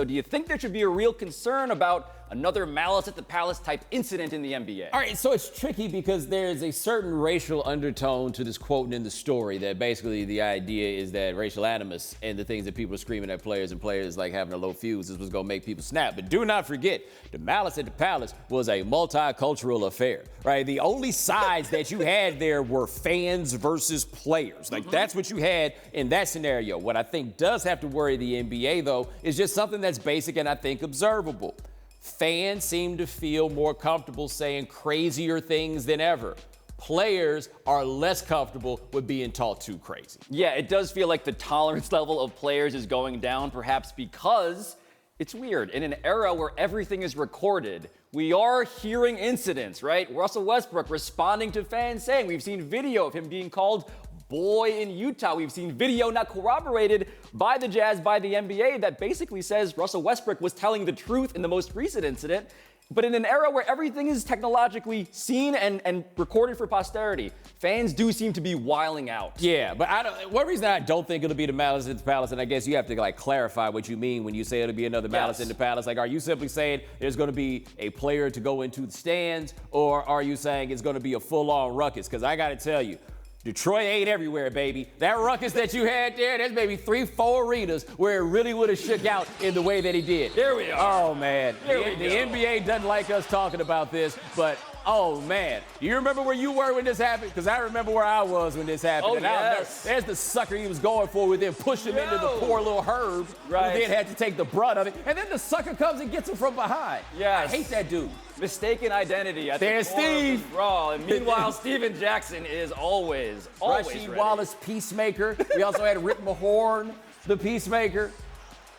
Do you think there should be a real concern about another Malice at the Palace type incident in the NBA? All right, so it's tricky because there's a certain racial undertone to this quote in the story that basically the idea is that racial animus and the things that people are screaming at players and players like having a low fuse is what's going to make people snap. But do not forget, the Malice at the Palace was a multicultural affair, right? The only sides that you had there were fans versus players. Like, that's what you had in that scenario. What I think does have to worry the NBA, though, is just something that's basic and I think observable. Fans seem to feel more comfortable saying crazier things than ever. Players are less comfortable with being taught too crazy. Yeah, it does feel like the tolerance level of players is going down, perhaps because it's weird. In an era where everything is recorded, we are hearing incidents, right? Russell Westbrook responding to fans saying, we've seen video of him being called boy in Utah. We've seen video not corroborated by the Jazz, by the NBA, that basically says Russell Westbrook was telling the truth in the most recent incident. But in an era where everything is technologically seen and recorded for posterity, fans do seem to be wiling out. Yeah, but one reason I don't think it'll be the Malice at the Palace, and I guess you have to clarify what you mean when you say it'll be another Malice in the Palace. Are you simply saying there's going to be a player to go into the stands, or are you saying it's going to be a full-on ruckus? Because I got to tell you, Detroit ain't everywhere, baby. That ruckus that you had there's maybe 3-4 arenas where it really would have shook out in the way that he did. Here we are. Oh, man. The NBA doesn't like us talking about this, but oh, man. Do you remember where you were when this happened? Because I remember where I was when this happened. Oh, yes. There's the sucker he was going for with him, pushed him into the poor little Herb, right, who then had to take the brunt of it. And then the sucker comes and gets him from behind. Yes. I hate that dude. Mistaken identity. There's Steve. Brawl. And meanwhile, Steven Jackson is always Rasheed ready. Wallace, Peacemaker. We also had Rick Mahorn, the Peacemaker.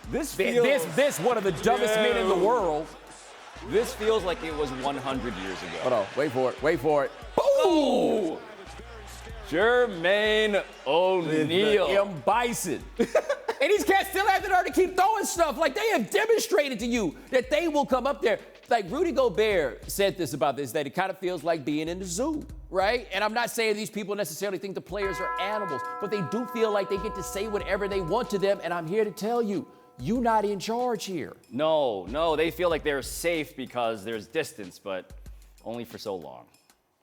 This one of the dumbest men in the world. This feels like it was 100 years ago. Hold on. Wait for it. Wait for it. Boom! Jermaine O'Neal. M. Bison. And these cats still have the nerve to keep throwing stuff. Like, they have demonstrated to you that they will come up there. Like, Rudy Gobert said this about this, that it kind of feels like being in the zoo, right? And I'm not saying these people necessarily think the players are animals, but they do feel like they get to say whatever they want to them. And I'm here to tell you, you're not in charge here. No, they feel like they're safe because there's distance, but only for so long.